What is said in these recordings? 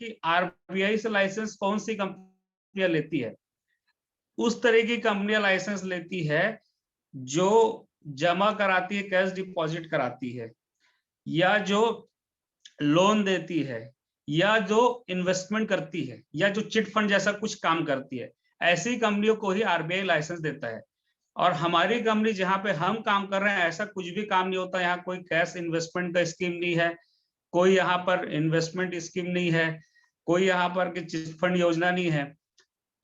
कि आरबीआई से लाइसेंस कौन सी कंपनियां लेती है? उस तरह की कंपनियां लाइसेंस लेती है जो जमा कराती है, कैश डिपॉजिट कराती है, या जो लोन देती है, या जो इन्वेस्टमेंट करती है, या जो चिट फंड जैसा कुछ काम करती है। ऐसी कंपनियों को ही आरबीआई लाइसेंस देता है। और हमारी कंपनी जहां पे हम काम कर रहे हैं, ऐसा कुछ भी काम नहीं होता। यहाँ कोई कैश इन्वेस्टमेंट का स्कीम नहीं है, कोई यहाँ पर इन्वेस्टमेंट स्कीम नहीं है, कोई यहाँ पर चिट फंड योजना नहीं है।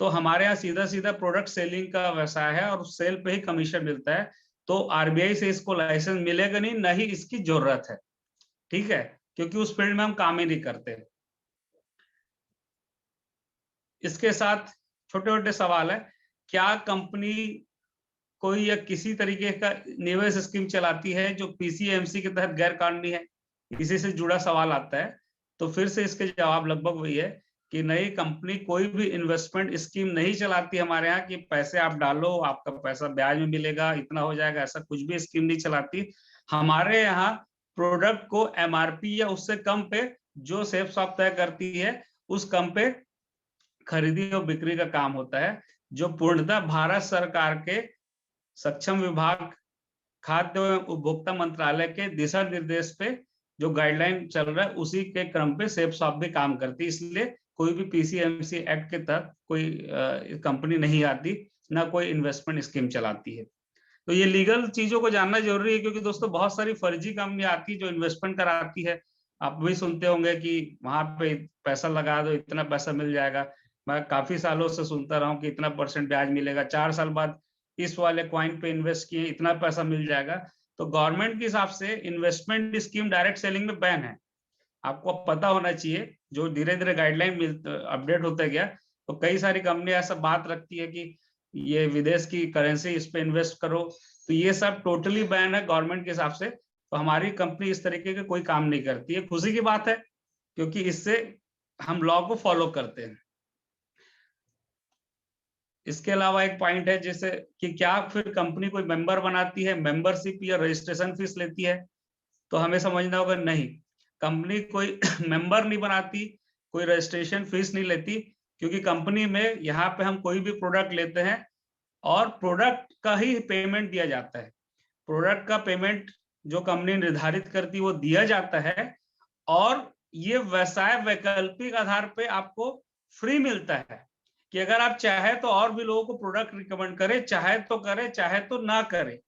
तो हमारे यहाँ सीधा सीधा प्रोडक्ट सेलिंग का व्यवसाय है और सेल पे ही कमीशन मिलता है। तो आरबीआई से इसको लाइसेंस मिलेगा नहीं, न ही इसकी जरूरत है। ठीक है, क्योंकि उस फील्ड में हम काम ही नहीं करते। इसके साथ छोटे छोटे सवाल है, क्या कंपनी कोई या किसी तरीके का निवेश स्कीम चलाती है जो पीसीएमसी के तहत गैर कानूनी है? इसी से जुड़ा सवाल आता है। तो फिर से इसके जवाब लगभग वही है कि नई कंपनी कोई भी इन्वेस्टमेंट स्कीम नहीं चलाती हमारे यहाँ कि पैसे आप डालो, आपका पैसा ब्याज में मिलेगा, इतना हो जाएगा, ऐसा कुछ भी स्कीम नहीं चलाती। हमारे यहाँ प्रोडक्ट को एमआरपी या उससे कम पे जो सेफ शॉप तय करती है, उस कम पे खरीदी और बिक्री का काम होता है, जो पूर्णतः भारत सरकार के सक्षम विभाग, खाद्य एवं उपभोक्ता मंत्रालय के दिशा निर्देश पे जो गाइडलाइन चल रहा है, उसी के क्रम पे सेफ शॉप भी काम करती है। इसलिए कोई भी पीसीएमसी एक्ट के तहत कोई कंपनी नहीं आती, ना कोई इन्वेस्टमेंट स्कीम चलाती है। तो ये लीगल चीजों को जानना जरूरी है, क्योंकि दोस्तों बहुत सारी फर्जी कंपनी आती है जो इन्वेस्टमेंट कराती है। आप भी सुनते होंगे कि वहां पे पैसा लगा दो, इतना पैसा मिल जाएगा। मैं काफी सालों से सुनता रहा हूँ कि इतना % ब्याज मिलेगा, 4 साल बाद इस वाले कॉइन पे इन्वेस्ट किए इतना पैसा मिल जाएगा। तो गवर्नमेंट के हिसाब से इन्वेस्टमेंट स्कीम डायरेक्ट सेलिंग में बैन है। आपको पता होना चाहिए, जो धीरे धीरे गाइडलाइन अपडेट होता गया, तो कई सारी कंपनी ऐसा बात रखती है कि ये विदेश की करेंसी, इस पे इन्वेस्ट करो। तो ये सब टोटली बैन है गवर्नमेंट के हिसाब से। तो हमारी कंपनी इस तरीके के कोई काम नहीं करती है। खुशी की बात है, क्योंकि इससे हम लॉ को फॉलो करते हैं। इसके अलावा एक पॉइंट है जैसे कि क्या फिर कंपनी कोई मेंबर बनाती है, मेंबरशिप या रजिस्ट्रेशन फीस लेती है? तो हमें समझना होगा, नहीं, कंपनी कोई मेंबर नहीं बनाती, कोई रजिस्ट्रेशन फीस नहीं लेती, क्योंकि कंपनी में यहाँ पे हम कोई भी प्रोडक्ट लेते हैं और प्रोडक्ट का ही पेमेंट दिया जाता है। प्रोडक्ट का पेमेंट जो कंपनी निर्धारित करती है वो दिया जाता है, और ये व्यवसाय वैकल्पिक आधार पे आपको फ्री मिलता है कि अगर आप चाहे तो और भी लोगों को प्रोडक्ट रिकमेंड करें, चाहे तो करें, चाहे तो ना करें।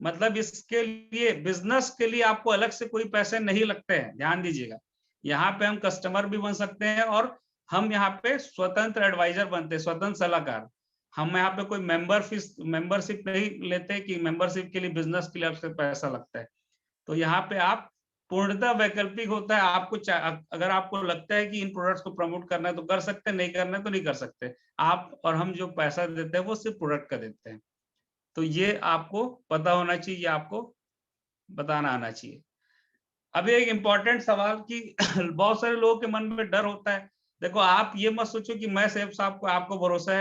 मतलब इसके लिए, बिजनेस के लिए आपको अलग से कोई पैसे नहीं लगते हैं, ध्यान दीजिएगा। यहाँ पे हम कस्टमर भी बन सकते हैं, और हम यहाँ पे स्वतंत्र एडवाइजर बनते हैं, स्वतंत्र सलाहकार। हम यहाँ पे कोई मेंबरशिप नहीं लेते कि मेंबरशिप के लिए, बिजनेस के लिए आपसे पैसा लगता है। तो यहाँ पे आप पूर्णतः वैकल्पिक होता है। आपको अगर आपको लगता है कि इन प्रोडक्ट्स को प्रमोट करना है तो कर सकते हैं, नहीं करना है तो नहीं कर सकते। आप और हम जो पैसा देते हैं वो सिर्फ प्रोडक्ट का देते हैं। तो ये आपको पता होना चाहिए, आपको बताना आना चाहिए। अब एक इम्पोर्टेंट सवाल कि बहुत सारे लोगों के मन में डर होता है। देखो, आप ये मत सोचो कि मैं सेफ साहब को, आपको भरोसा है